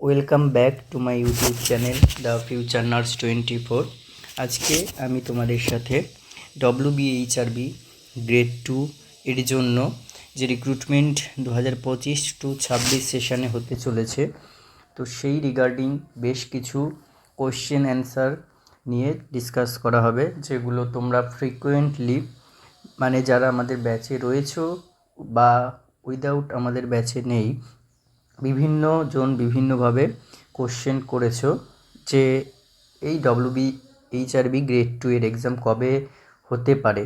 Welcome back to my YouTube channel the future nurse 24। আজকে আমি তোমাদের সাথে WBHRB গ্রেড 2 এর জন্য যে রিক্রুটমেন্ট 2025-26 সেশনে হতে চলেছে, তো সেই রিগার্ডিং বেশ কিছু কোশ্চেন অ্যান্সার নিয়ে ডিসকাস করা হবে, যেগুলো তোমরা ফ্রিকুয়েন্টলি মানে যারা আমাদের ব্যাচে রয়েছো বা উইদাউট আমাদের ব্যাচে নেই, বিভিন্ন জন বিভিন্নভাবে কোশ্চেন করেছো যে এই WBHRB গ্রেড 2 এর এক্সাম কবে হতে পারে,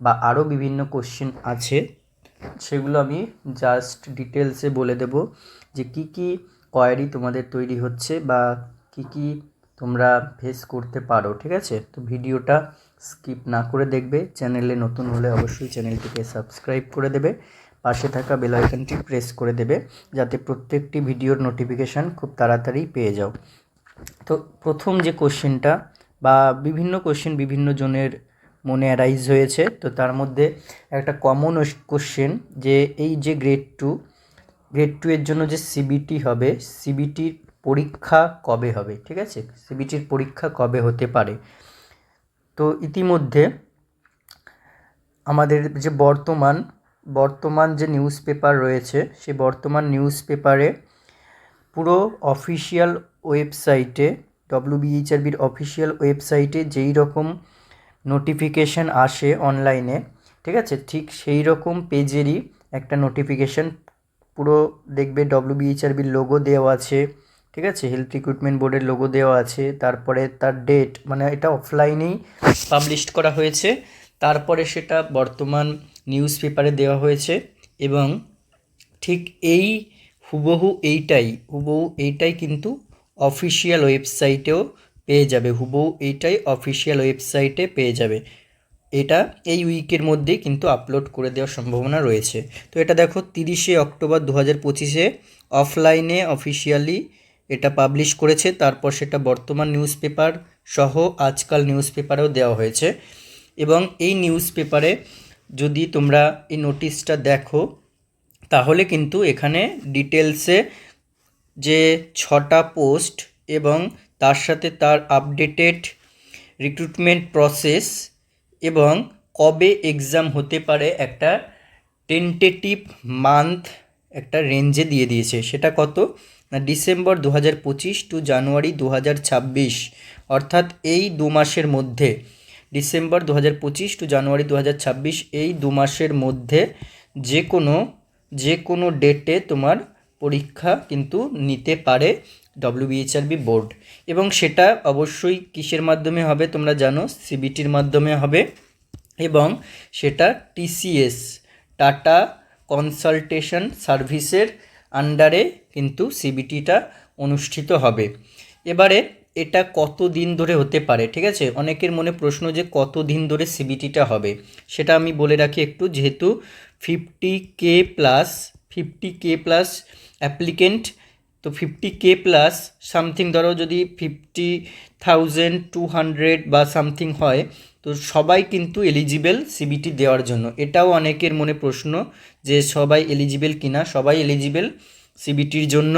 বা আরও বিভিন্ন কোশ্চেন আছে। সেগুলো আমি জাস্ট ডিটেলসে বলে দেব যে কি কি কোয়ারি তোমাদের তৈরি হচ্ছে বা কি কি তোমরা ফেস করতে পারো। ঠিক আছে, তো ভিডিওটা স্কিপ না করে দেখবে। চ্যানেলে নতুন হলে অবশ্যই চ্যানেলটিকে সাবস্ক্রাইব করে দেবে, পাশে থাকা বেল আইকনটি প্রেস করে দেবে যাতে প্রত্যেকটি ভিডিওর নোটিফিকেশান খুব তাড়াতাড়ি পেয়ে যাও। তো প্রথম যে কোশ্চেনটা বা বিভিন্ন কোশ্চেন বিভিন্ন জনের মনে অ্যারাইজ হয়েছে, তো তার মধ্যে একটা কমন কোশ্চেন যে এই যে গ্রেড টু এর জন্য যে সিবিটি হবে, সিবিটির পরীক্ষা কবে হবে। ঠিক আছে, সিবিটির পরীক্ষা কবে হতে পারে। তো ইতিমধ্যে আমাদের যে বর্তমান যে নিউজ পেপার রয়েছে, সেই বর্তমান নিউজ পেপারে পুরো অফিসিয়াল ওয়েবসাইটে WBHRBর অফিসিয়াল ওয়েবসাইটে যেই রকম নোটিফিকেশান আসে অনলাইনে, ঠিক আছে, ঠিক সেই রকম পেজেরই একটা নোটিফিকেশান পুরো দেখবে WBHRBর লোগো দেওয়া আছে। ঠিক আছে, হেলথ রিক্রুটমেন্ট বোর্ডের লোগো দেওয়া আছে, তারপরে তার ডেট, মানে এটা অফলাইনেই পাবলিশ করা হয়েছে, তারপরে সেটা বর্তমান নিউজ পেপারে দেওয়া হয়েছে, এবং ঠিক এই হুবহু এইটাই কিন্তু অফিসিয়াল ওয়েবসাইটেও পেয়ে যাবে। এইটাই অফিসিয়াল ওয়েবসাইটে পেয়ে যাবে। এটা এই উইকের মধ্যেই কিন্তু আপলোড করে দেওয়ার সম্ভাবনা রয়েছে। তো এটা দেখো 30শে অক্টোবর 2025 অফলাইনে অফিসিয়ালি এটা পাবলিশ করেছে, তারপর সেটা বর্তমান নিউজ পেপার সহ আজকাল নিউজ পেপারেও দেওয়া হয়েছে। এবং এই নিউজ পেপারে যদি তোমরা এই নোটিশটা দেখো, তাহলে কিন্তু এখানে ডিটেলসে যে 6টা পোস্ট এবং তার সাথে তার আপডেটেড রিক্রুটমেন্ট প্রসেস এবং কবে এক্সাম হতে পারে একটা টেন্টেটিভ মান্থ একটা রেঞ্জে দিয়ে দিয়েছে। সেটা কত না, ডিসেম্বর 2025 টু জানুয়ারি 2026, অর্থাৎ এই 2 মাসের মধ্যে, ডিসেম্বর 2025 টু জানুয়ারি 2026 এই 2 মাসের মধ্যে যে কোনো ডেটে তোমার পরীক্ষা কিন্তু নিতে পারে WBHRB বোর্ড। এবং সেটা অবশ্যই কিসের মাধ্যমে হবে তোমরা জানো, সিবিটির মাধ্যমে হবে, এবং সেটা TCS টাটা কনসালটেশন সার্ভিসের আন্ডারে কিন্তু সিবিটিটা অনুষ্ঠিত হবে। এবারে এটা কত দিন ধরে হতে পারে, ঠিক আছে, অনেকের মনে প্রশ্ন যে কত দিন ধরে সিবিটিটা হবে, সেটা আমি বলে রাখি একটু। যেহেতু 50K প্লাস অ্যাপ্লিকেন্ট, তো 50K প্লাস সামথিং, ধরো যদি 50,200 বা সামথিং হয়, তো সবাই কিন্তু এলিজিবল সিবিটি দেওয়ার জন্য। এটাও অনেকের মনে প্রশ্ন যে সবাই এলিজিবল কিনা। সবাই এলিজিবল সিবিটির জন্য,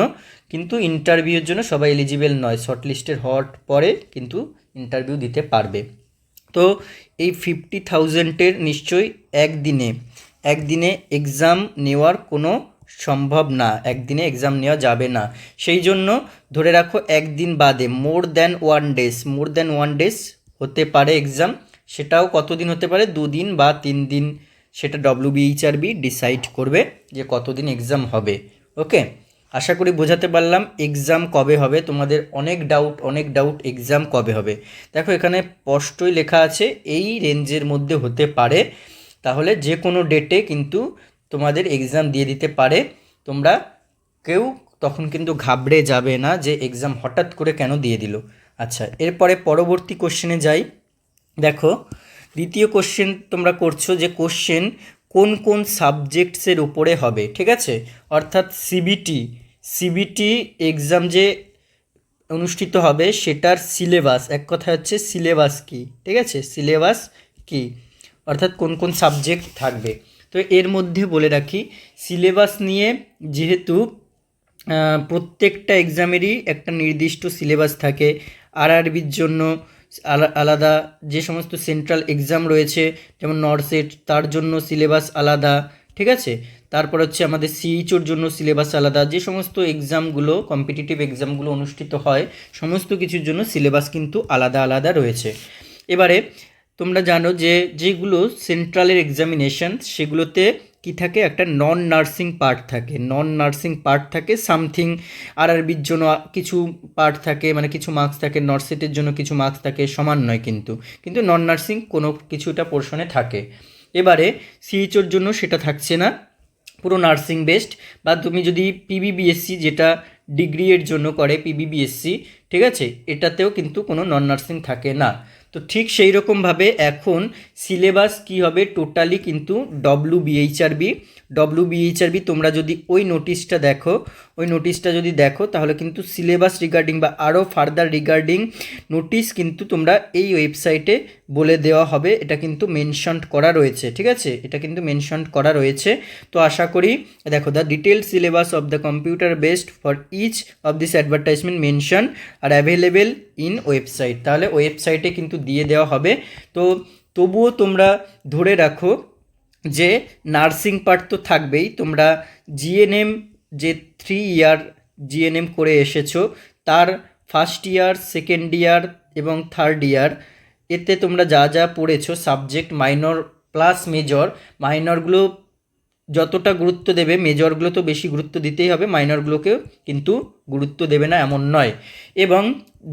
কিন্তু ইন্টারভিউর জন্য সবাই এলিজিবল নয়। শর্টলিস্টের হওয়ার পরে কিন্তু ইন্টারভিউ দিতে পারবে। তো এই 50,000-এর নিশ্চয়ই একদিনে এক্সাম নেওয়ার কোনো সম্ভব না, একদিনে এক্সাম নেওয়া যাবে না। সেই জন্য ধরে রাখো একদিন বাদে মোর দ্যান ওয়ান ডেজ হতে পারে এক্সাম। সেটাও কতদিন হতে পারে, 2 দিন বা 3 দিন, সেটা WBHRB ডিসাইড করবে যে কতদিন এক্সাম হবে। ওকে, আশা করি বোঝাতে পারলাম এক্সাম কবে হবে। তোমাদের অনেক ডাউট এক্সাম কবে হবে। দেখো এখানে স্পষ্টই লেখা আছে এই রেঞ্জের মধ্যে হতে পারে, তাহলে যে কোনো ডেটে কিন্তু তোমাদের এক্সাম দিয়ে দিতে পারে। তোমরা কেউ তখন কিন্তু ঘাবড়ে যাবে না যে এক্সাম হঠাৎ করে কেন দিয়ে দিল। আচ্ছা, এরপরে পরবর্তী কোশ্চেনে যাই। দেখো দ্বিতীয় কোশ্চেন তোমরা করছো যে কোশ্চেন কোন কোন সাবজেক্টসের উপরে হবে। ঠিক আছে, অর্থাৎ সিবিটি এক্সাম যে অনুষ্ঠিত হবে সেটার সিলেবাস, এক কথা হচ্ছে সিলেবাস কি। ঠিক আছে, সিলেবাস কি অর্থাৎ কোন কোন সাবজেক্ট থাকবে। তো এর মধ্যে বলে রাখি, সিলেবাস নিয়ে যেহেতু প্রত্যেকটা এক্সামেরই একটা নির্দিষ্ট সিলেবাস থাকে। আরআরবির জন্য আলাদা, যে সমস্ত সেন্ট্রাল এক্সাম রয়েছে যেমন নরসেট, তার জন্য সিলেবাস আলাদা, ঠিক আছে। তারপর হচ্ছে আমাদের সিইচওর জন্য সিলেবাস আলাদা। যে সমস্ত এক্সামগুলো কম্পিটিটিভ এক্সামগুলো অনুষ্ঠিত হয় সমস্ত কিছুর জন্য সিলেবাস কিন্তু আলাদা আলাদা রয়েছে। এবারে তোমরা জানো যে যেগুলো সেন্ট্রালের এক্সামিনেশন সেগুলোতে কি থাকে, একটা নন নার্সিং পার্ট থাকে, নন নার্সিং পার্ট থাকে সামথিং। আরআরবির জন্য কিছু পার্ট থাকে, মানে কিছু মার্কস থাকে, নরসেটের জন্য কিছু মার্কস থাকে, সমান নয় কিন্তু কিন্তু নন নার্সিং কোনো কিছুটা পোর্শনে থাকে। এবারে সিইচওর জন্য সেটা থাকছে না, পুরো নার্সিং বেসড। বা তুমি যদি পিবিবিএসসি, যেটা ডিগ্রি এর জন্য করে পিবিবিএসসি, ঠিক আছে, এটাতেও কিন্তু কোনো নন নার্সিং থাকে না। তো ঠিক সেই রকমভাবে এখন সিলেবাস কি হবে, টোটালি কিন্তু ডব্লিউবিএইচআরবি তোমরা যদি ওই নোটিশটা যদি দেখো তাহলে কিন্তু সিলেবাস রিগার্ডিং বা আরও ফার্দার রিগার্ডিং নোটিশ কিন্তু তোমরা এই ওয়েবসাইটে বলে দেওয়া হবে। এটা কিন্তু মেনশন করা রয়েছে, ঠিক আছে, এটা কিন্তু মেনশন করা রয়েছে। তো আশা করি দেখো, the detailed syllabus of the computer based for each of this advertisement mention are available in website, তাহলে ওয়েবসাইটে কিন্তু দিয়ে দেওয়া হবে। তো তবুও তোমরা ধরে রাখো যে নার্সিং পার্ট তো থাকবেই। তোমরা জিএনএম, যে 3 ইয়ার জিএনএম করে এসেছো, তার ফার্স্ট ইয়ার, সেকেন্ড ইয়ার এবং থার্ড ইয়ার, এতে তোমরা যা যা পড়েছো সাবজেক্ট, মাইনর প্লাস মেজর, মাইনরগুলো যতটা গুরুত্ব দেবে মেজরগুলো তো বেশি গুরুত্ব দিতেই হবে, মাইনরগুলোকেও কিন্তু গুরুত্ব দেবে না এমন নয়। এবং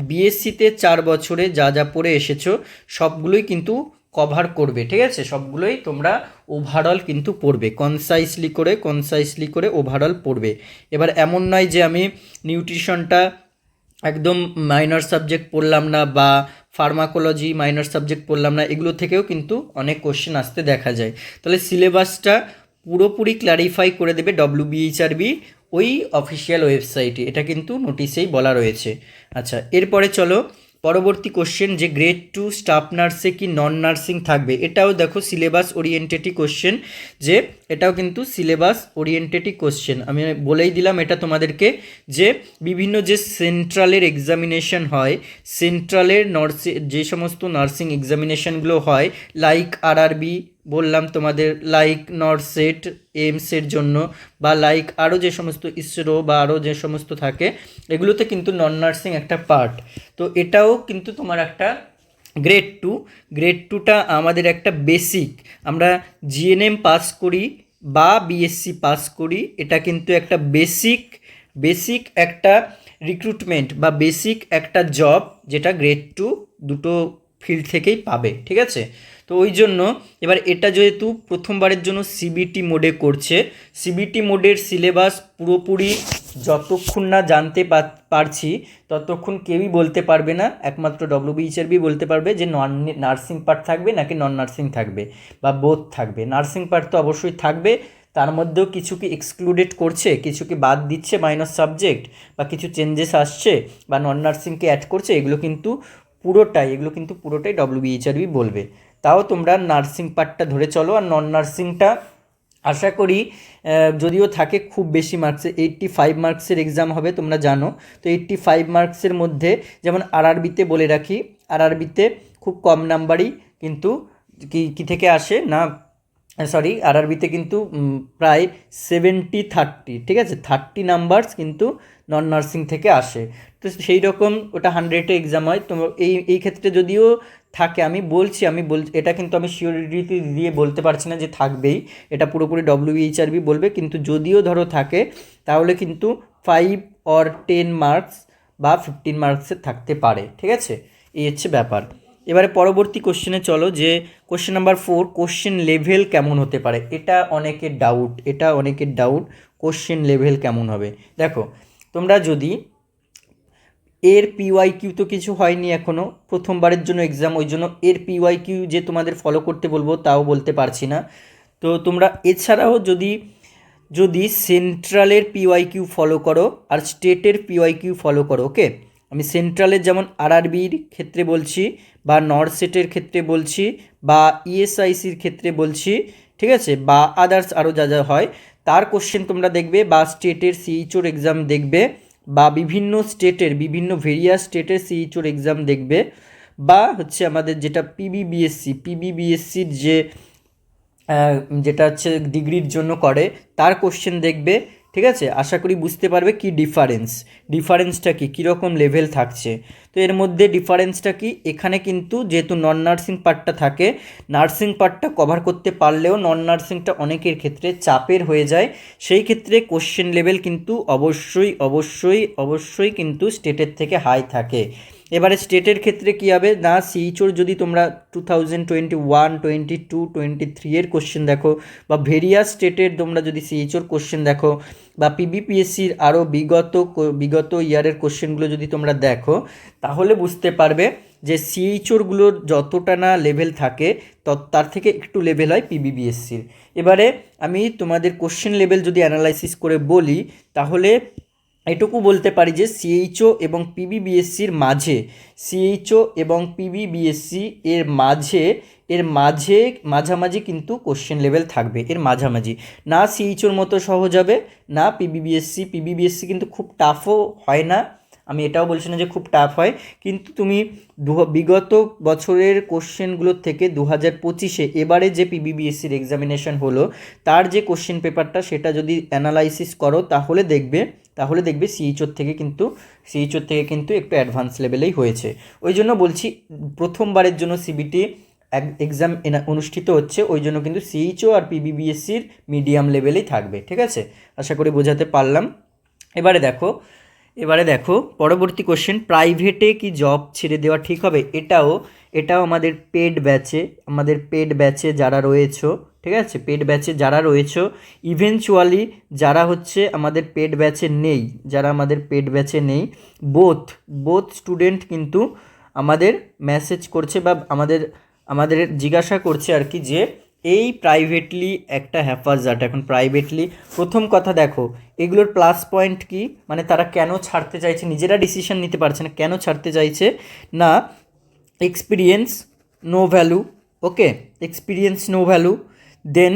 বিএসসিতে 4 বছরে যা যা পড়ে এসেছো সবগুলোই কিন্তু কভার করবে, ঠিক আছে, সবগুলোই তোমরা ওভারঅল কিন্তু পড়বে, কনসাইসলি করে ওভারঅল পড়বে। এবার এমন নয় যে আমি নিউট্রিশনটা একদম মাইনর সাবজেক্ট পড়লাম না, বা ফার্মাকোলজি মাইনর সাবজেক্ট পড়লাম না, এগুলো থেকেও কিন্তু অনেক কোশ্চেন আসতে দেখা যায়। তাহলে সিলেবাসটা পুরোপুরি ক্ল্যারিফাই করে দেবে ডব্লিউবিএইচআরবি ওই অফিসিয়াল ওয়েবসাইটে, এটা কিন্তু নোটিশেই বলা রয়েছে। আচ্ছা, এরপরে চলো পরবর্তী কোশ্চেন, যে গ্রেড 2 স্টাফ নার্সে কি নন নার্সিং থাকবে, এটাও দেখো সিলেবাস ওরিয়েন্টেডই কোশ্চেন, যে এটাও কিন্তু সিলেবাস ওরিয়েন্টেডই কোশ্চেন। আমি বলেই দিলাম এটা তোমাদেরকে, যে বিভিন্ন যে সেন্ট্রালের এক্সামিনেশন হয়, সেন্ট্রালের যে সমস্ত নার্সিং এক্সামিনেশনগুলো হয়, লাইক আরআরবি বললাম তোমাদের, লাইক নরসেট এইমসের জন্য, বা লাইক আরও যে সমস্ত ইসরো বা আরও যে সমস্ত থাকে, এগুলোতে কিন্তু নন নার্সিং একটা পার্ট। তো এটাও কিন্তু তোমার একটা গ্রেড টুটা আমাদের একটা বেসিক, আমরা জিএনএম পাস করি বা বিএসসি পাস করি, এটা কিন্তু একটা বেসিক একটা রিক্রুটমেন্ট বা বেসিক একটা জব, যেটা গ্রেড 2 দুটো ফিল্ড থেকেই পাবে, ঠিক আছে। তো ওই জন্য এবার এটা যেহেতু প্রথমবারের জন্য সিবিটি মোডে করছে, সিবিটি মোডের সিলেবাস পুরোপুরি যতক্ষণ না জানতে পারছি ততক্ষণ কেউই বলতে পারবে না, একমাত্র ডব্লিউবিএইচআরবি বলতে পারবে যে নার্সিং পার্ট থাকবে নাকি নন নার্সিং থাকবে বা বোথ থাকবে। নার্সিং পার্ট তো অবশ্যই থাকবে, তার মধ্যেও কিছু কি এক্সক্লুডেড করছে, কিছু কি বাদ দিচ্ছে মাইনর সাবজেক্ট, বা কিছু চেঞ্জেস আসছে, বা নন নার্সিংকে অ্যাড করছে, এগুলো কিন্তু পুরোটাই ডব্লিউবিএইচআরবি বলবে। তাও তোমরা নার্সিং পার্টটা ধরে চলো। আর নন নার্সিংটা আশা করি যদিও থাকে খুব বেশি মার্কসে, 85 মার্কসের এক্সাম হবে তোমরা জানো। তো 85 মার্কসের মধ্যে, যেমন আরআরবিতে বলে রাখি, আরআরবিতে খুব কম নাম্বারই কিন্তু কি থেকে আসে না, সরি, আরআরবিতে কিন্তু প্রায় 70-30, ঠিক আছে, 30 নাম্বারস কিন্তু নন নার্সিং থেকে আসে। তো সেই রকম ওটা 100-এ এক্সাম হয়। তো এই ক্ষেত্রে যদিও থাকে, আমি বলছি এটা কিন্তু আমি শিওরিটি দিয়ে বলতে পারছি না যে থাকবেই, এটা পুরোপুরি ডব্লিউবিএইচআরবি বলবে, কিন্তু যদিও ধরো থাকে তাহলে কিন্তু 5 or 10 মার্কস বা 15 মার্কসের থাকতে পারে, ঠিক আছে, এই হচ্ছে ব্যাপার। এবারে পরবর্তী কোশ্চেনে চলো, যে কোশ্চেন নাম্বার 4, কোশ্চেন লেভেল কেমন হতে পারে, এটা অনেকের ডাউট কোশ্চেন লেভেল কেমন হবে। দেখো, তোমরা যদি এর পিওয়াইকিউ তো কিছু হয়নি এখনও, প্রথমবারের জন্য এক্সাম, ওই জন্য এর পিওয়াইকিউ যে তোমাদের ফলো করতে বলবো তাও বলতে পারছি না। তো তোমরা এছাড়াও যদি সেন্ট্রালের পিওয়াইকিউ ফলো করো আর স্টেটের পিওয়াইকিউ ফলো করো, ওকে, আমি সেন্ট্রালের যেমন আরআরবির ক্ষেত্রে বলছি, বা নরসেটের ক্ষেত্রে বলছি, বা ইএসআইসির ক্ষেত্রে বলছি, ঠিক আছে, বা আদার্স আরও যা যা হয়, তার কোশ্চেন তোমরা দেখবে, বা স্টেটের সিইচওর এক্সাম দেখবে, বা বিভিন্ন স্টেটের বিভিন্ন ভেরিয়াস স্টেটের সিইচওর এক্সাম দেখবে, বা হচ্ছে আমাদের যেটা পিবিবিএসসির যেটা হচ্ছে ডিগ্রির জন্য করে তার কোশ্চেন দেখবে। ঠিক আছে, আশা করি বুঝতে পারবে কি ডিফারেন্সটা কি, কীরকম লেভেল থাকছে। তো এর মধ্যে ডিফারেন্সটা কি, এখানে কিন্তু যেহেতু নন নার্সিং পার্টটা থাকে, নার্সিং পার্টটা কভার করতে পারলেও নন নার্সিংটা অনেকের ক্ষেত্রে চাপের হয়ে যায়। সেই ক্ষেত্রে কোশ্চেন লেভেল কিন্তু অবশ্যই কিন্তু স্টেটের থেকে হাই থাকে। এবারে স্টেটের ক্ষেত্রে কী হবে না, সিইচওর যদি তোমরা 2021, 22, 23 এর কোশ্চেন দেখো, বা ভেরিয়াস স্টেটের তোমরা যদি সিইচওর কোশ্চেন দেখো, বা পিবিপিএসসির আরও বিগত ইয়ারের কোশ্চেনগুলো যদি তোমরা দেখো, তাহলে বুঝতে পারবে যে সিইচওরগুলোর যতটা না লেভেল থাকে তার থেকে একটু লেভেল হয় পিবিবিএসসির। এবারে আমি তোমাদের কোশ্চেন লেভেল যদি অ্যানালাইসিস করে বলি, তাহলে এটুকু বলতে পারি যে সিএইচও এবং পিবিবিএসসির মাঝামাঝি কিন্তু কোশ্চেন লেভেল থাকবে, এর মাঝামাঝি না সিএইচওর মতো সহজ হবে, না পিবিবিএসসি কিন্তু খুব টাফও হয় না, আমি এটাও বলছি না যে খুব টাফ হয়, কিন্তু তুমি বিগত বছরের কোশ্চেনগুলোর থেকে 2025-এ এবারে যে পিবিবিএসসির এক্সামিনেশন হলো তার যে কোশ্চেন পেপারটা সেটা যদি অ্যানালাইসিস করো, তাহলে দেখবে সিইচওর থেকে কিন্তু একটু অ্যাডভান্স লেভেলেই হয়েছে। ওই জন্য বলছি, প্রথমবারের জন্য সিবিটি এক্সাম অনুষ্ঠিত হচ্ছে, ওই জন্য কিন্তু সিইচও আর পিবিবিএসসির মিডিয়াম লেভেলেই থাকবে। ঠিক আছে, আশা করি বোঝাতে পারলাম। এবারে দেখো পরবর্তী কোশ্চেন, প্রাইভেটে কি জব ছেড়ে দেওয়া ঠিক হবে? এটাও আমাদের পেড ব্যাচে যারা রয়েছো, ঠিক আছে, পেড ব্যাচে যারা রয়েছো, ইভেনচুয়ালি যারা হচ্ছে আমাদের পেড ব্যাচে নেই, বোথ স্টুডেন্ট কিন্তু আমাদের মেসেজ করছে বা আমাদের জিজ্ঞাসা করছে আর কি, যে এই প্রাইভেটলি একটা হ্যাফাজার্ট। এখন প্রাইভেটলি প্রথম কথা দেখো, এগুলোর প্লাস পয়েন্ট কি, মানে তারা কেন ছাড়তে চাইছে, নিজেরা ডিসিশন নিতে পারছে না কেন ছাড়তে চাইছে না, এক্সপিরিয়েন্স নো ভ্যালু। ওকে, এক্সপিরিয়েন্স নো ভ্যালু। দেন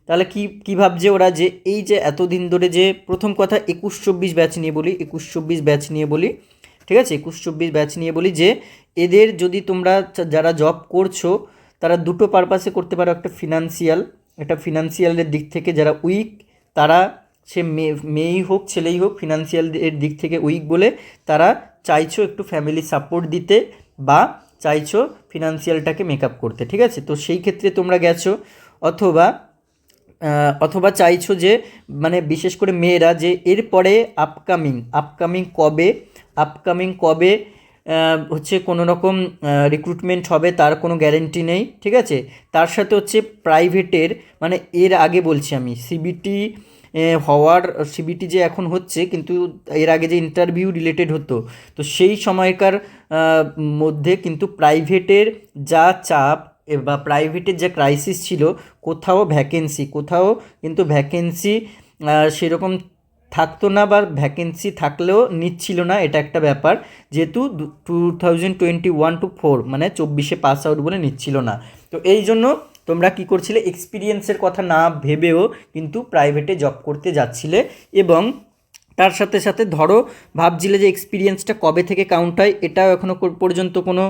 তাহলে কী ভাবছে ওরা, যে এই যে এতদিন ধরে যে প্রথম কথা 21-24 ব্যাচ নিয়ে বলি, ঠিক আছে, 21-24 ব্যাচ নিয়ে বলি, যে এদের যদি তোমরা যারা জব করছো তারা দুটো পারপাসে করতে পারো, একটা ফিনান্সিয়ালের দিক থেকে যারা উইক, তারা সে মেয়েই হোক ছেলেই হোক, ফিনান্সিয়ালের দিক থেকে উইক বলে তারা চাইছো একটু ফ্যামিলি সাপোর্ট দিতে, বা চাইছো ফিনান্সিয়ালটাকে মেকআপ করতে। ঠিক আছে, তো সেই ক্ষেত্রে তোমরা গেছো, অথবা চাইছো যে মানে বিশেষ করে মেয়েরা, যে এরপরে আপকামিং কবে হচ্ছে কোনো রকম রিক্রুটমেন্ট হবে তার কোনো গ্যারেন্টি নেই। ঠিক আছে, তার সাথে হচ্ছে প্রাইভেটের, মানে এর আগে বলছি আমি সিবিটি যে এখন হচ্ছে, কিন্তু এর আগে যে ইন্টারভিউ রিলেটেড হতো, তো সেই সময়কার মধ্যে কিন্তু প্রাইভেটের যা চাপ বা প্রাইভেটের যে ক্রাইসিস ছিল, কোথাও কিন্তু ভ্যাকেন্সি সেরকম থাকতো না, বা ভ্যাকেন্সি থাকলেও নিচ্ছিল না, এটা একটা ব্যাপার, যেহেতু 2021-24 মানে 24-এ পাস আউট বলে নিচ্ছিল না। তো এই জন্য তোমরা কি করছিলে, এক্সপিরিয়েন্সের কথা না ভেবেও কিন্তু প্রাইভেটে জব করতে যাচ্ছিলে, এবং তার সাথে সাথে ধরো ভাবছিলে যে এক্সপিরিয়েন্সটা কবে থেকে কাউন্ট হয়, এটাও এখনও পর্যন্ত কোনো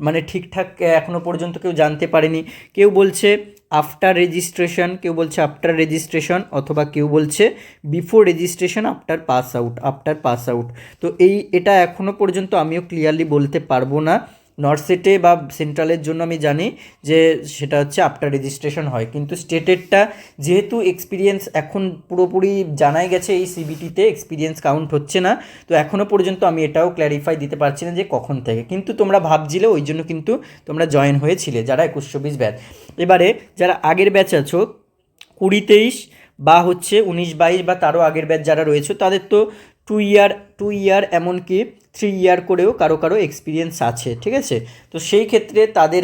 মানে ঠিকঠাক এখনও পর্যন্ত কেউ জানতে পারেনি। কেউ বলছে আফটার রেজিস্ট্রেশন, অথবা কেউ বলছে before registration after pass out. তো এটা এখনও পর্যন্ত আমিও ক্লিয়ারলি বলতে পারবো না। নর্থসেটে বা সেন্ট্রালের জন্য আমি জানি যে সেটা হচ্ছে আফটার রেজিস্ট্রেশন হয়, কিন্তু স্টেটেরটা যেহেতু এক্সপিরিয়েন্স এখন পুরোপুরি জানাই গেছে এই সিবিটিতে এক্সপিরিয়েন্স কাউন্ট হচ্ছে না, তো এখনও পর্যন্ত আমি এটাও ক্ল্যারিফাই দিতে পারছি না যে কখন থেকে, কিন্তু তোমরা ভাবছিলে, ওই জন্য কিন্তু তোমরা জয়েন হয়েছিলে যারা 21-24 ব্যাচ। এবারে যারা আগের ব্যাচ আছো 20-23 বা হচ্ছে 19-22 বা তারও আগের ব্যাচ যারা রয়েছে, তাদের তো 2 ইয়ার এমনকি 3 ইয়ার করেও কারো এক্সপিরিয়েন্স আছে। ঠিক আছে, তো সেই ক্ষেত্রে তাদের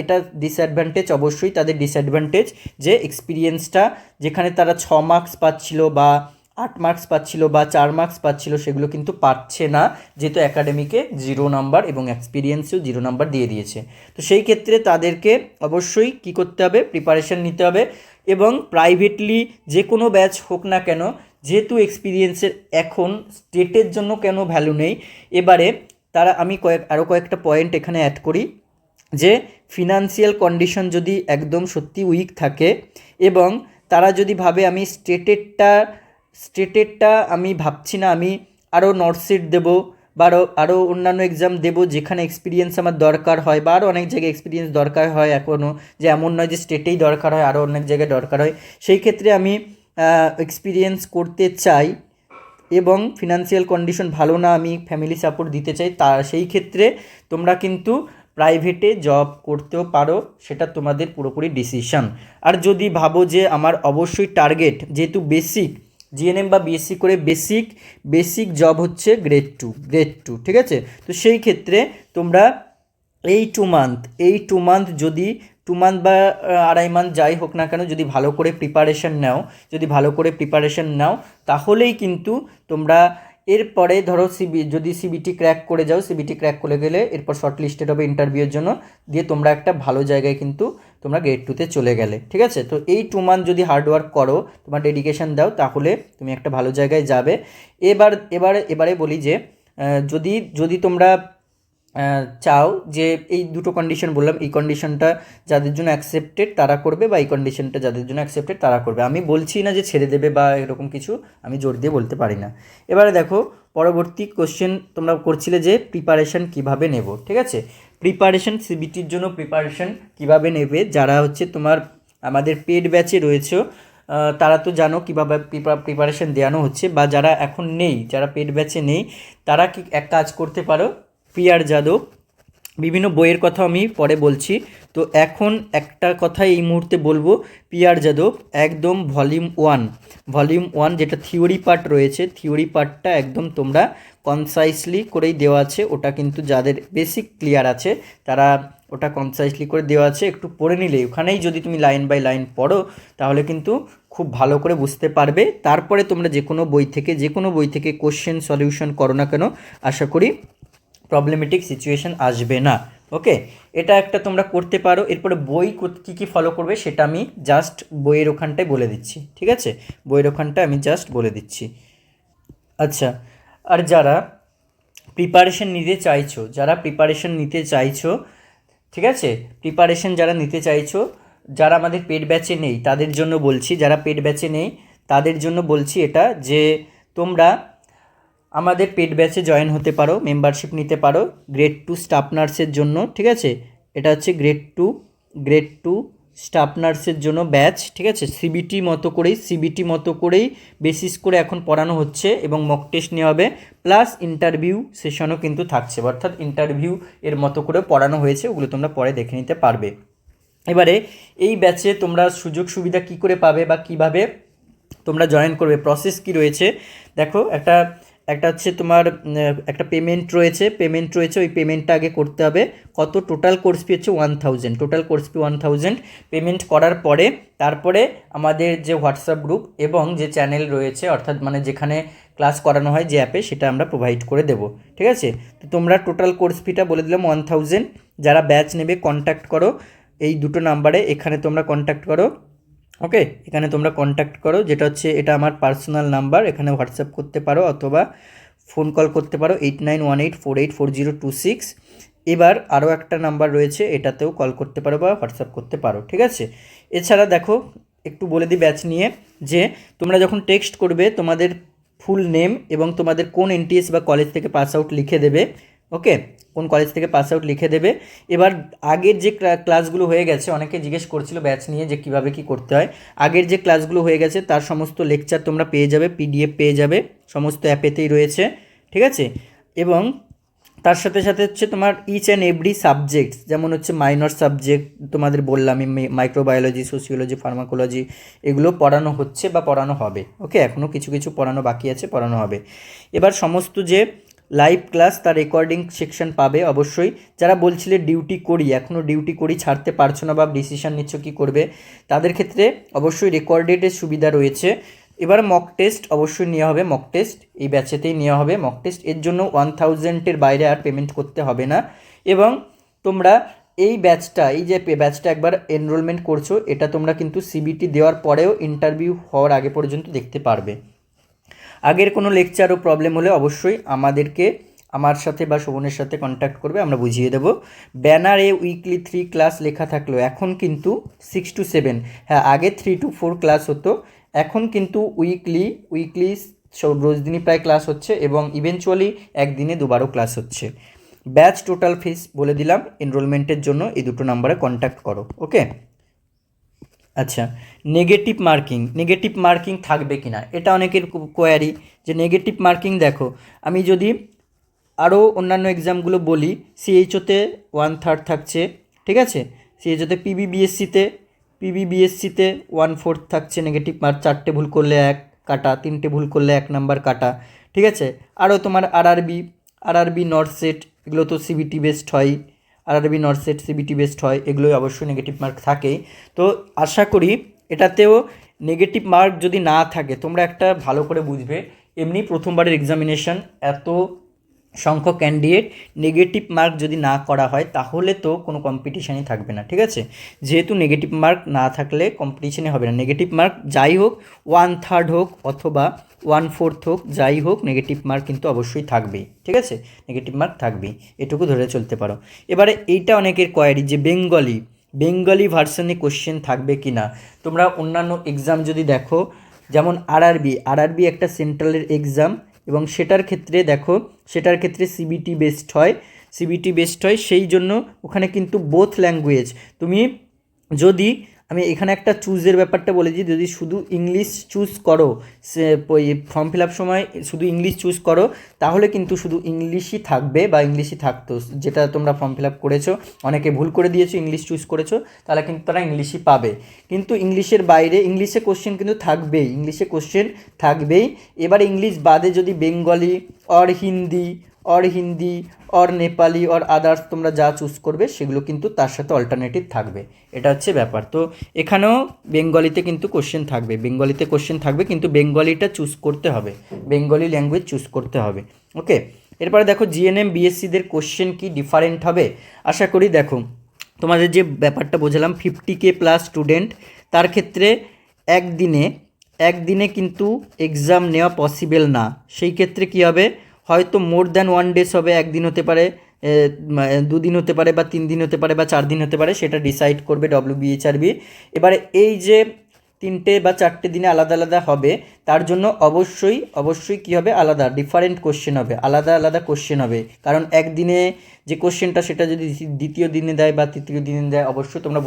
এটা ডিসঅ্যাডভান্টেজ, অবশ্যই তাদের ডিসঅ্যাডভান্টেজ, যে এক্সপিরিয়েন্সটা যেখানে তারা 6 মার্কস পাচ্ছিল বা 8 মার্কস পাচ্ছিল বা 4 মার্কস পাচ্ছিল সেগুলো কিন্তু পাচ্ছে না, যেহেতু একাডেমিকে 0 নাম্বার এবং এক্সপিরিয়েন্সেও 0 নাম্বার দিয়ে দিয়েছে। তো সেই ক্ষেত্রে তাদেরকে অবশ্যই কী করতে হবে, প্রিপারেশান নিতে হবে এবং প্রাইভেটলি যে কোনো ব্যাচ হোক না কেন, যেহেতু এক্সপিরিয়েন্সের এখন স্টেটের জন্য কেন ভ্যালু নেই, এবারে তারা আমি আরও কয়েকটা পয়েন্ট এখানে অ্যাড করি যে ফিনান্সিয়াল কন্ডিশন যদি একদম সত্যি উইক থাকে এবং তারা যদি ভাবে আমি স্টেটেরটা আমি ভাবছি না, আমি আরও নর্থ সিট দেবো বা আরও অন্যান্য এক্সাম দেবো যেখানে এক্সপিরিয়েন্স আমার দরকার হয়, বা আরও অনেক জায়গায় এক্সপিরিয়েন্স দরকার হয় এখনও, যে এমন নয় যে স্টেটেই দরকার হয়, আরও অনেক জায়গায় দরকার হয়, সেই ক্ষেত্রে আমি এক্সপিরিয়েন্স করতে চাই এবং ফিনান্সিয়াল কন্ডিশন ভালো না, আমি ফ্যামিলি সাপোর্ট দিতে চাই, সেই ক্ষেত্রে তোমরা কিন্তু প্রাইভেটে জব করতেও পারো, সেটা তোমাদের পুরোপুরি ডিসিশন। আর যদি ভাবো যে আমার অবশ্যই টার্গেট, যেহেতু বেসিক জিএনএম বা বিএসসি করে বেসিক জব হচ্ছে গ্রেড টু, ঠিক আছে, তো সেই ক্ষেত্রে তোমরা এই 2 মান্থ যদি 2 মান্থ বা 2.5 মান্থ যাই হোক না কেন, যদি ভালো করে প্রিপারেশন নাও তাহলেই কিন্তু তোমরা এরপরে ধরো যদি সিবিটি ক্র্যাক করে যাও, সিবিটি ক্র্যাক করে গেলে এরপর শর্ট লিস্টেড হবে ইন্টারভিউয়ের জন্য, দিয়ে তোমরা একটা ভালো জায়গায় কিন্তু তোমরা গ্রেড 2-তে চলে গেলে, ঠিক আছে। তো এই 2 মান্থ যদি হার্ডওয়ার্ক করো, তোমার ডেডিকেশন দাও, তাহলে তুমি একটা ভালো জায়গায় যাবে। এবারে বলি যে যদি তোমরা চাও যে এই দুটো কন্ডিশন বললাম, এই কন্ডিশনটা যাদের জন্য অ্যাকসেপ্টেড তারা করবে, বা এই কন্ডিশনটা যাদের জন্য অ্যাকসেপ্টেড তারা করবে। আমি বলছি না যে ছেড়ে দেবে বা এরকম কিছু, আমি জোর দিয়ে বলতে পারি না। এবারে দেখো পরবর্তী কোশ্চেন তোমরা করছিলে যে প্রিপারেশন কিভাবে নেব, ঠিক আছে। সিবিটির জন্য প্রিপারেশন কিভাবে নেবে, যারা হচ্ছে তোমার আমাদের পেড ব্যাচে রয়েছে তারা তো জানো কীভাবে প্রিপারেশন দেওয়ানো হচ্ছে, বা যারা এখন নেই, যারা পেড ব্যাচে নেই, তারা কি এক কাজ করতে পারো, পিআর যাদব বিভিন্ন বইয়ের কথা আমি পরে বলছি, তো এখন একটা কথা এই মুহূর্তে বলবো, পিআর যাদব একদম ভলিউম ওয়ান যেটা থিওরি পার্ট রয়েছে, থিওরি পার্টটা একদম তোমরা কনসাইসলি করেই দেওয়া আছে, ওটা কিন্তু যাদের বেসিক ক্লিয়ার আছে তারা ওটা কনসাইসলি করে দেওয়া আছে, একটু পড়ে নিলে ওখানেই যদি তুমি লাইন বাই লাইন পড়ো তাহলে কিন্তু খুব ভালো করে বুঝতে পারবে। তারপরে তোমরা যে কোনো বই থেকে কোশ্চেন সলিউশন করো না কেন, আশা করি প্রবলেমেটিক সিচুয়েশান আসবে না। ওকে, এটা একটা তোমরা করতে পারো। এরপরে বই কী ফলো করবে সেটা আমি জাস্ট বইয়ের ওখানটায় বলে দিচ্ছি, ঠিক আছে, বইয়ের ওখানটায় আমি জাস্ট বলে দিচ্ছি। আচ্ছা, আর যারা প্রিপারেশন নিতে চাইছো, ঠিক আছে, যারা নিতে চাইছো, যারা আমাদের পেড ব্যাচে নেই তাদের জন্য বলছি, এটা যে তোমরা আমাদের পেড ব্যাচে জয়েন হতে পারো, মেম্বারশিপ নিতে পারো গ্রেড 2 স্টাফ নার্সের জন্য, ঠিক আছে, এটা হচ্ছে গ্রেড টু স্টাফ নার্সের জন্য ব্যাচ, ঠিক আছে। সিবিটি মতো করেই বেসিস করে এখন পড়ানো হচ্ছে এবং মক টেস্ট নেওয়া হবে, প্লাস ইন্টারভিউ সেশনও কিন্তু থাকছে, অর্থাৎ ইন্টারভিউ এর মতো করে পড়ানো হয়েছে, ওগুলো তোমরা পরে দেখে নিতে পারবে। এবারে এই ব্যাচে তোমরা সুযোগ সুবিধা কী করে পাবে বা কীভাবে তোমরা জয়েন করবে, প্রসেস কি রয়েছে দেখো। একটা হচ্ছে তোমার একটা পেমেন্ট রয়েছে, ওই পেমেন্টটা আগে করতে হবে। কত, টোটাল কোর্স ফি হচ্ছে 1000 পেমেন্ট করার পরে তারপরে আমাদের যে হোয়াটসঅ্যাপ গ্রুপ এবং যে চ্যানেল রয়েছে, অর্থাৎ মানে যেখানে ক্লাস করানো হয় যে অ্যাপে, সেটা আমরা প্রোভাইড করে দেবো, ঠিক আছে। তো তোমরা টোটাল কোর্স ফিটা বলে দিলাম 1000। যারা ব্যাচ নেবে কন্ট্যাক্ট করো এই দুটো নাম্বারে, এখানে তোমরা কন্ট্যাক্ট করো, ওকে, এখানে তোমরা কন্ট্যাক্ট করো, যেটা হচ্ছে এটা আমার পার্সোনাল নাম্বার, এখানে হোয়াটসঅ্যাপ করতে পারো অথবা ফোন কল করতে পারো 8918484026। এবার আরও একটা নাম্বার রয়েছে, এটাতেও কল করতে পারো বা হোয়াটসঅ্যাপ করতে পারো, ঠিক আছে। এছাড়া দেখো একটু বলে দিই ব্যাচ নিয়ে, যে তোমরা যখন টেক্সট করবে তোমাদের ফুল নেম এবং তোমাদের কোন এনটিএস বা কলেজ থেকে পাস আউট লিখে দেবে, ওকে, কোন কলেজ থেকে পাস আউট লিখে দেবে। এবার আগের যে ক্লাসগুলো হয়ে গেছে, অনেকে জিজ্ঞেস করছিল ব্যাচ নিয়ে যে কীভাবে কী করতে হয়, আগের যে ক্লাসগুলো হয়ে গেছে তার সমস্ত লেকচার তোমরা পেয়ে যাবে, পিডিএফ পেয়ে যাবে, সমস্ত অ্যাপেতেই রয়েছে, ঠিক আছে। এবং তার সাথে হচ্ছে তোমার ইচ অ্যান্ড এভরি সাবজেক্ট, যেমন হচ্ছে মাইনর সাবজেক্ট তোমাদের বললাম, মাইক্রোবায়োলজি, সোসিওলজি, ফার্মাকোলজি, এগুলো পড়ানো হচ্ছে বা পড়ানো হবে, ওকে, এখনও কিছু পড়ানো বাকি আছে, পড়ানো হবে। এবার সমস্ত যে লাইভ ক্লাস তার রেকর্ডিং সেকশন পাবে অবশ্যই। যারা বলছিলে এখনও ডিউটি করি ছাড়তে পারছো না বা ডিসিশান নিচ্ছ কী করবে, তাদের ক্ষেত্রে অবশ্যই রেকর্ডেডের সুবিধা রয়েছে। এবার মক টেস্ট অবশ্যই নেওয়া হবে, মক টেস্ট এই ব্যাচেতেই নেওয়া হবে মক টেস্ট। এর জন্য 1000-এর বাইরে আর পেমেন্ট করতে হবে না। এবং তোমরা এই ব্যাচটা, এই যে ব্যাচটা একবার এনরোলমেন্ট করছো, এটা তোমরা কিন্তু সিবিটি দেওয়ার পরেও ইন্টারভিউ হওয়ার আগে পর্যন্ত দেখতে পারবে। আগের কোনো লেকচার ও প্রবলেম হলে অবশ্যই আমাদেরকে, আমার সাথে বা শোভনের সাথে কন্ট্যাক্ট করবে, আমরা বুঝিয়ে দেবো। ব্যানারে উইকলি 3 ক্লাস লেখা থাকলো, এখন কিন্তু 6 to 7, হ্যাঁ আগে 3 to 4 ক্লাস হতো, এখন কিন্তু উইকলি সব রোজ দিনই প্রায় ক্লাস হচ্ছে এবং ইভেনচুয়ালি একদিনে দুবারও ক্লাস হচ্ছে। ব্যাচ টোটাল ফিস বলে দিলাম, এনরোলমেন্টের জন্য এই দুটো নাম্বারে কন্ট্যাক্ট করো। ওকে, আচ্ছা, নেগেটিভ মার্কিং থাকবে কি না, এটা অনেকের কোয়ারি যে নেগেটিভ মার্কিং। দেখো, আমি যদি আরও অন্যান্য এক্সামগুলো বলি, সিএইচওতে 1/3 থাকছে, ঠিক আছে, সিএইচওতে পিবিবিএসসিতে 1/4 থাকছে নেগেটিভ মার্ক, 4টে ভুল করলে 1 কাটা, 3টে ভুল করলে 1 নাম্বার কাটা, ঠিক আছে। আরও তোমার আরআরবি নর্থ সেট, এগুলো তো সিবিটি বেসড হয়, RRB north set CBT based হয়, এগুলোই অবশ্যই নেগেটিভ মার্ক থাকেই। তো আশা করি এটাতেও নেগেটিভ মার্ক যদি না থাকে, তোমরা একটা ভালো করে বুঝবে, এমনি প্রথমবারের এক্সামিনেশন, এত সংখ্যক ক্যান্ডিডেট, নেগেটিভ মার্ক যদি না করা হয় তাহলে তো কোনো কম্পিটিশানই থাকবে না, ঠিক আছে। যেহেতু নেগেটিভ মার্ক না থাকলে কম্পিটিশানে হবে না, নেগেটিভ মার্ক যাই হোক 1/3 হোক অথবা 1/4 হোক, যাই হোক নেগেটিভ মার্ক কিন্তু অবশ্যই থাকবেই, ঠিক আছে, নেগেটিভ মার্ক থাকবেই, এটুকু ধরে চলতে পারো। এবারে এইটা অনেকের কোয়ারি যে বেঙ্গলি ভার্সনে কোশ্চেন থাকবে কি না। তোমরা অন্যান্য এক্সাম যদি দেখো, যেমন আরআরবি একটা সেন্ট্রালের এক্সাম, এবং সেটার ক্ষেত্রে সিবিটি বেসড হয়, সেই জন্য ওখানে কিন্তু বোথ ল্যাঙ্গুয়েজ, তুমি যদি, আমি এখানে একটা চুজের ব্যাপারটা বলেছি, যদি শুধু ইংলিশ চুজ করো, সে ফর্ম ফিল আপ সময় শুধু ইংলিশ চুজ করো, তাহলে কিন্তু শুধু ইংলিশই থাকবে বা ইংলিশই থাকতো, যেটা তোমরা ফর্ম ফিল আপ করেছো, অনেকে ভুল করে দিয়েছো, ইংলিশ চুজ করেছো, তাহলে কিন্তু তারা ইংলিশই পাবে। কিন্তু ইংলিশের বাইরে ইংলিশে কোশ্চেন কিন্তু থাকবেই, এবার ইংলিশ বাদে যদি Bengali Hindi or Nepali or others তোমরা যা চুজ করবে, সেগুলো কিন্তু তার সাথে অল্টারনেটিভ থাকবে, এটা হচ্ছে ব্যাপার। তো এখানেও বেঙ্গলিতে কোশ্চেন থাকবে, কিন্তু বেঙ্গলিটা চুজ করতে হবে, বেঙ্গলি ল্যাঙ্গুয়েজ চুজ করতে হবে। ওকে, এরপরে দেখো জিএনএম বিএসসিদের কোশ্চেন কি ডিফারেন্ট হবে। আশা করি দেখো, তোমাদের যে ব্যাপারটা বোঝালাম 50K প্লাস স্টুডেন্ট, তার ক্ষেত্রে একদিনে কিন্তু এক্সাম নেওয়া পসিবল না। সেই ক্ষেত্রে কী হবে, হয়তো মোর দ্যান 1 ডেজ হবে, একদিন হতে পারে, 2 দিন হতে পারে, বা 3 দিন হতে পারে, বা 4 দিন হতে পারে, সেটা ডিসাইড করবে WBHRB। এবারে এই যে 3টে বা 4টে দিনে আলাদা আলাদা হবে, তার জন্য অবশ্যই কী হবে, ডিফারেন্ট কোশ্চেন হবে, আলাদা কোশ্চেন হবে। কারণ একদিনে যে কোশ্চেনটা, সেটা যদি দ্বিতীয় দিনে দেয় বা তৃতীয় দিনে দেয়, অবশ্যই তোমরা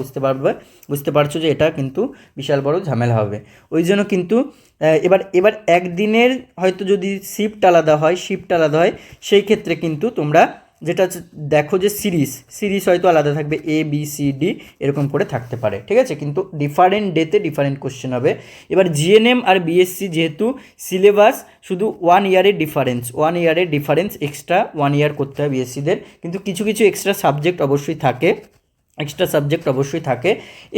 বুঝতে পারছো যে এটা কিন্তু বিশাল বড় ঝামেলা হবে। ওই জন্য কিন্তু এবার একদিনের হয়তো যদি শিফট আলাদা হয়, সেই ক্ষেত্রে কিন্তু তোমরা যেটা দেখো যে সিরিজ হয়তো আলাদা থাকবে, ABCD এরকম করে থাকতে পারে, ঠিক আছে, কিন্তু ডিফারেন্ট ডেতে ডিফারেন্ট কোশ্চেন হবে। এবার জিএনএম আর বিএসসি যেহেতু সিলেবাস শুধু 1 ইয়ারের ডিফারেন্স, এক্সট্রা 1 ইয়ার করতে হয় বিএসসিদের, কিন্তু কিছু এক্সট্রা সাবজেক্ট অবশ্যই থাকে।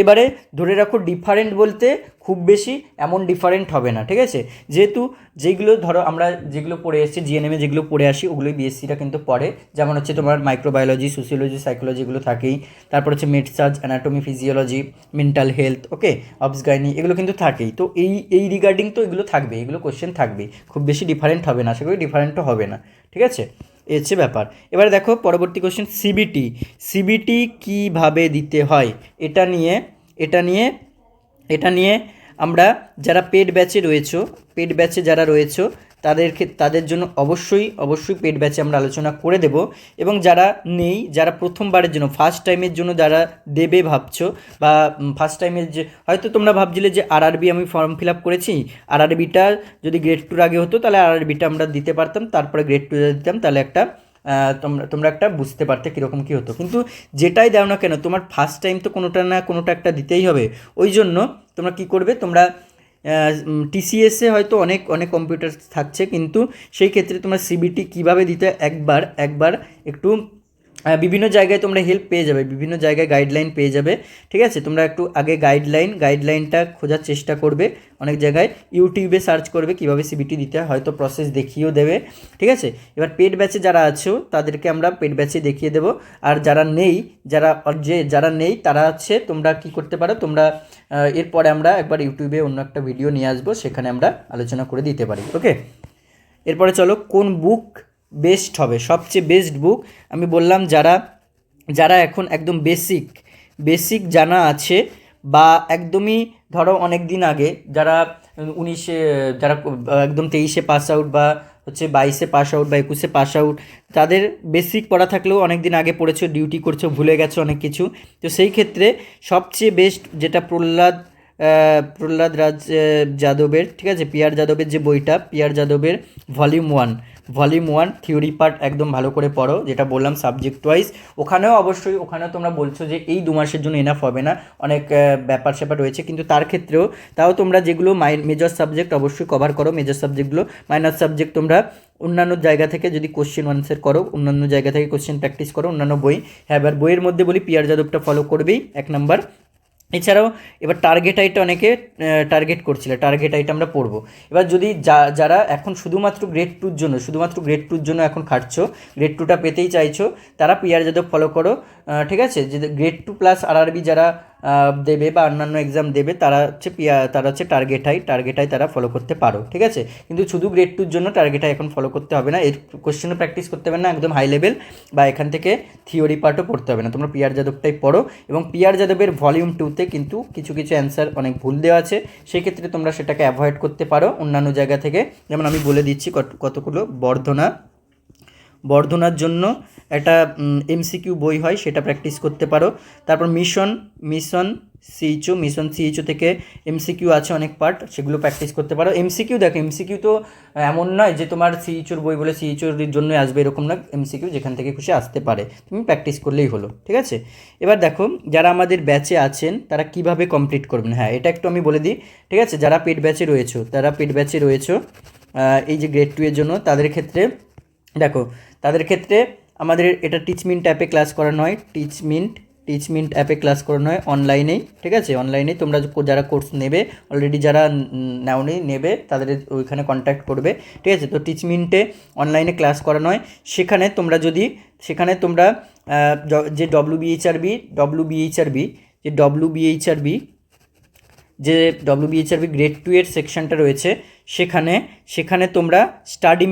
এবারে ধরে রাখো ডিফারেন্ট বলতে খুব বেশি এমন ডিফারেন্ট হবে না, ঠিক আছে, যেহেতু আমরা যেগুলো পড়ে এসেছি জিএনএমে, যেগুলো পড়ে আসি, ওগুলোই বিএসসিটা কিন্তু পড়ে। যেমন হচ্ছে তোমার মাইক্রোবায়োলজি, সোসিওলজি, সাইকোলজি, এগুলো থাকেই। তারপর হচ্ছে মেডসার্জ, অ্যানাটমি, ফিজিওলজি, মেন্টাল হেলথ, ওকে, অবস গাইনি, এগুলো কিন্তু থাকেই। তো এই রিগার্ডিং তো এগুলো থাকবে, এগুলো কোশ্চেন থাকবেই, খুব বেশি ডিফারেন্ট হবে না, সেগুলো ডিফারেন্টও হবে না, ঠিক আছে, এই হচ্ছে ব্যাপার। এবারে দেখো পরবর্তী কোশ্চেন, সিবিটি কীভাবে দিতে হয়, এটা নিয়ে আমরা যারা পেড ব্যাচে যারা রয়েছো, তাদের জন্য অবশ্যই পেড ব্যাচে আমরা আলোচনা করে দেব। এবং যারা প্রথমবারের জন্য, ফার্স্ট টাইমের জন্য যারা দেবে ভাবছো, বা ফার্স্ট টাইমের যে হয়তো তোমরা ভাবছিলে যে আরআরবি আমি ফর্ম ফিল আপ করেছি, আরআরবিটা যদি গ্রেড 2 আগে হতো, তাহলে আরআরবিটা আমরা দিতে পারতাম, তারপরে গ্রেড 2 দিতাম, তাহলে একটা তোমরা একটা বুঝতে পারতে কীরকম কী হতো। কিন্তু যেটাই দাও না কেন, তোমার ফার্স্ট টাইম তো কোনোটা একটা দিতেই হবে। ওই জন্য তোমরা কী করবে, তোমরা টিসিএসে হয়তো অনেক কম্পিউটার থাকছে, কিন্তু সেই ক্ষেত্রে তোমরা সিবিটি কীভাবে দিতে একবার একটু বিভিন্ন জায়গায় তোমরা হেল্প পেয়ে যাবে, বিভিন্ন জায়গায় গাইডলাইন পেয়ে যাবে, ঠিক আছে। তোমরা একটু আগে গাইডলাইনটা খোঁজার চেষ্টা করবে। অনেক জায়গায় ইউটিউবে সার্চ করবে কীভাবে সিবিটি দিতে হয়, হয়তো প্রসেস দেখিয়েও দেবে, ঠিক আছে। এবার পেড ব্যাচে যারা আছো তাদেরকে আমরা পেড ব্যাচে দেখিয়ে দেবো। আর যারা নেই তারা হচ্ছে তোমরা কি করতে পারো, তোমরা এরপরে আমরা একবার ইউটিউবে অন্য একটা ভিডিও নিয়ে আসবো, সেখানে আমরা আলোচনা করে দিতে পারি। ওকে, এরপরে চলো কোন বুক বেস্ট হবে, সবচেয়ে বেস্ট বুক। আমি বললাম যারা এখন একদম বেসিক জানা আছে, বা একদমই ধরো অনেক দিন আগে যারা 19-এ, যারা একদম 23-এ পাস আউট, বা হচ্ছে 22-এ পাস আউট বা 21-এ পাস আউট, তাদের বেসিক পড়া থাকলেও অনেক দিন আগে পড়েছো, ডিউটি করছো, ভুলে গেছো অনেক কিছু। তো সেই ক্ষেত্রে সবচেয়ে বেস্ট যেটা প্রহ্লাদ রাজ যাদবের, ঠিক আছে, পিআর যাদবের যে বইটা, পিআর যাদবের ভলিউম ওয়ান থিওরি পার্ট একদম ভালো করে পড়ো, যেটা বললাম সাবজেক্ট ওয়াইজ। ওখানেও তোমরা বলছো যে এই 2 মাসের জন্য এনাফ হবে না, অনেক ব্যাপার স্যাপার রয়েছে, কিন্তু তার ক্ষেত্রেও তাও তোমরা যেগুলো মেজর সাবজেক্ট অবশ্যই কভার করো, মেজর সাবজেক্টগুলো। মাইনর সাবজেক্ট তোমরা অন্যান্য জায়গা থেকে যদি কোশ্চেন আনসার করো, অন্যান্য জায়গা থেকে কোশ্চেন প্র্যাকটিস করো, অন্যান্য বই। হ্যাঁ, এবার বইয়ের মধ্যে বলি পিআর যাদবটা ফলো করবেই 1 নাম্বার। এছাড়াও এবার টার্গেট আইটা অনেকে টার্গেট করছিলে, টার্গেট আইটা আমরা পড়বো। এবার যদি যারা এখন শুধুমাত্র গ্রেড টুর জন্য এখন খাটছো, গ্রেড 2টা পেতেই চাইছো, তারা পিআর যাদব ফলো করো, ঠিক আছে। যে গ্রেড 2 প্লাস আরআরবি যারা দেবে বা অন্যান্য এক্সাম দেবে, তারা হচ্ছে টার্গেট আই তারা ফলো করতে পারো, ঠিক আছে। কিন্তু শুধু গ্রেড 2-র জন্য টার্গেট আই এখন ফলো করতে হবে না, এর কোশ্চেনও প্র্যাকটিস করতে হবে না, একদম হাই লেভেল বা এখান থেকে থিওরি পার্টও পড়তে হবে না, তোমরা পিআর যাদবটাই পড়ো। এবং পিআর যাদবের ভলিউম 2-তে কিন্তু কিছু অ্যান্সার অনেক ভুল দেওয়া আছে, সেই ক্ষেত্রে তোমরা সেটাকে অ্যাভয়েড করতে পারো অন্যান্য জায়গা থেকে। যেমন আমি বলে দিচ্ছি কতগুলো। বর্ধনার জন্য একটা এমসিকিউ বই হয়, সেটা প্র্যাকটিস করতে পারো। তারপর মিশন সিইচও থেকে এমসিকিউ আছে অনেক পার্ট, সেগুলো প্র্যাকটিস করতে পারো। এমসিকিউ তো এমন নয় যে তোমার সিইচোর বই বলে সিইচোর জন্যই আসবে, এরকম না। এমসিকিউ যেখান থেকে খুশি আসতে পারে, তুমি প্র্যাকটিস করলেই হলো, ঠিক আছে। এবার দেখো যারা আমাদের ব্যাচে আছেন তারা কিভাবে কমপ্লিট করবেন। হ্যাঁ, এটা একটু আমি বলে দিই, ঠিক আছে। যারা পেড ব্যাচে রয়েছো, এই যে গ্রেড 2 এর জন্য, তাদের ক্ষেত্রে আমাদের এটা টিচমিন্ট অ্যাপে ক্লাস করানো হয়, টিচমিন্ট অ্যাপে ক্লাস করানো হয় অনলাইনেই, ঠিক আছে। অনলাইনেই তোমরা যারা কোর্স নেবে, অলরেডি যারা নেবে, তাদের ওইখানে কন্ট্যাক্ট করবে, ঠিক আছে। তো টিচমিন্টে অনলাইনে ক্লাস করানো হয়। সেখানে তোমরা যে ডব্লিউবিএইচআরবি গ্রেড 2 এর সেকশনটা রয়েছে, সেখানে তোমরা স্টাডি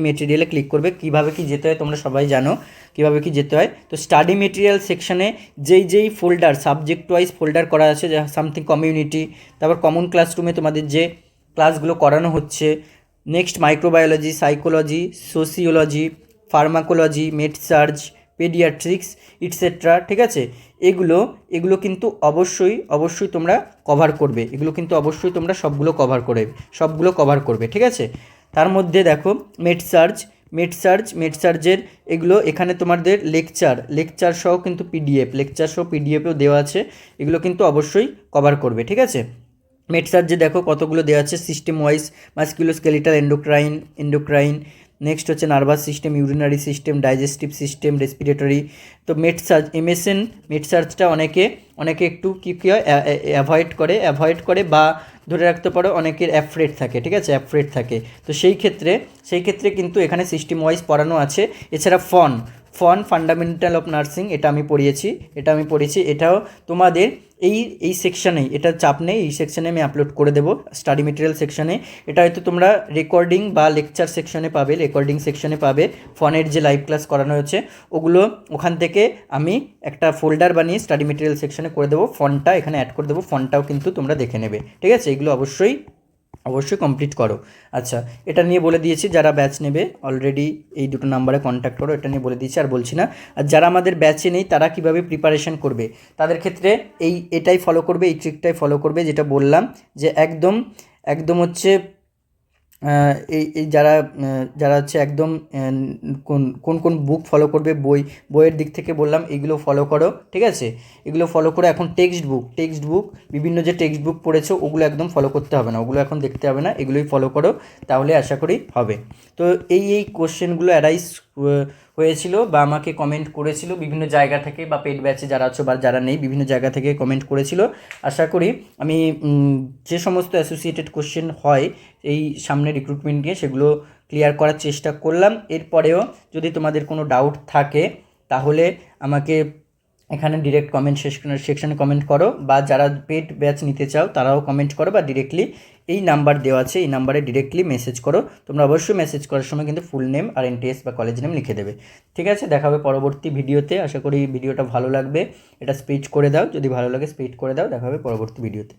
মেটেরিয়ালে ক্লিক করবে। কীভাবে কি যেতে হয় তোমরা সবাই জানো, কীভাবে কি যেতে হয়। তো স্টাডি মেটেরিয়াল সেকশানে যেই ফোল্ডার, সাবজেক্ট ওয়াইজ ফোল্ডার করা আছে, সামথিং কমিউনিটি, তারপর কমন ক্লাসরুমে তোমাদের যে ক্লাসগুলো করানো হচ্ছে, next microbiology, psychology, sociology, pharmacology, Medsearch, paediatrics etcetera, ঠিক আছে। এগুলো কিন্তু অবশ্যই তোমরা কভার করবে, সবগুলো কভার করবে, ঠিক আছে। তার মধ্যে দেখো মেডসার্চের এখানে তোমাদের লেকচার সহ কিন্তু পিডিএফও দেওয়া আছে, এগুলো কিন্তু অবশ্যই কভার করবে, ঠিক আছে। মেডসার্চে দেখো কতগুলো দেওয়া আছে, system wise, musculoskeletal, endocrine, next হচ্ছে nervous system, urinary system, digestive system, respiratory. তো মেডসার্চটা অনেকে একটু কী হয় অ্যাভয়েড করে বা ধরে রাখতে পারো, অনেকের অ্যাফ্রেড থাকে, ঠিক আছে, তো সেই ক্ষেত্রে কিন্তু এখানে সিস্টেম ওয়াইজ পড়ানো আছে। এছাড়া ফান্ডামেন্টাল অফ নার্সিং, এটা আমি পড়িয়েছি, এটাও তোমাদের এই সেকশানেই, এটা চাপ নেই, এই সেকশানে আমি আপলোড করে দেবো, স্টাডি মেটেরিয়াল সেকশানে। এটা হয়তো তোমরা রেকর্ডিং বা লেকচার সেকশানে পাবে, ফনের যে লাইভ ক্লাস করানো হয়েছে ওগুলো, ওখান থেকে আমি একটা ফোল্ডার বানিয়ে স্টাডি মেটেরিয়াল সেকশানে করে দেবো, ফন্টটা এখানে অ্যাড করে দেবো, ফন্টটাও কিন্তু তোমরা দেখে নেবে, ঠিক আছে। এগুলো অবশ্যই কমপ্লিট করো। আচ্ছা, এটা নিয়ে বলে দিয়েছি, যারা ব্যাচ নেবে অলরেডি এই 2 নাম্বারে কন্ট্যাক্ট করো, এটা নিয়ে বলে দিয়েছি, আর বলছি না। আর যারা আমাদের ব্যাচে নেই তারা কিভাবে প্রিপারেশন করবে, তাদের ক্ষেত্রে এটাই ফলো করবে, এই ট্রিকটাই ফলো করবে, যেটা বললাম, যে একদম হচ্ছে এই যারা হচ্ছে একদম কোন বুক ফলো করবে, বইয়ের দিক থেকে বললাম এগুলো ফলো করো, ঠিক আছে। এগুলো ফলো করে এখন টেক্সট বুক বিভিন্ন যে টেক্সট বুক পড়েছো ওগুলো একদম ফলো করতে হবে না, ওগুলো এখন দেখতে হবে না, এগুলোই ফলো করো, তাহলে আশা করি হবে। তো এই কোশ্চেনগুলো অ্যারাইজ হয়েছিল বা আমাকে কমেন্ট করেছিল বিভিন্ন জায়গা থেকে, বা পেড ব্যাচে যারা আছো বা যারা নেই বিভিন্ন জায়গা থেকে কমেন্ট করেছিল। আশা করি আমি যে সমস্ত অ্যাসোসিয়েটেড কোশ্চেন হয় এই সামনে রিক্রুটমেন্ট নিয়ে সেগুলো ক্লিয়ার করার চেষ্টা করলাম। এরপরেও যদি তোমাদের কোনো ডাউট থাকে তাহলে আমাকে এখানে ডিরেক্ট কমেন্ট সেকশনে কমেন্ট করো, বা যারা পেড ব্যাচ নিতে চাও তারাও কমেন্ট করো, বা ডিরেক্টলি এই নাম্বার দেওয়া আছে এই নাম্বারে ডিরেক্টলি মেসেজ করো। তোমরা অবশ্যই মেসেজ করার সময় কিন্তু ফুল নেম আর এনটিএস বা কলেজ নেম লিখে দেবে। ঠিক আছে, দেখা হবে পরবর্তী ভিডিওতে। আশা করি ভিডিওটা ভালো লাগবে। এটা স্প্লিট করে দাও, যদি ভালো লাগে স্প্লিট করে দাও। দেখা হবে পরবর্তী ভিডিওতে।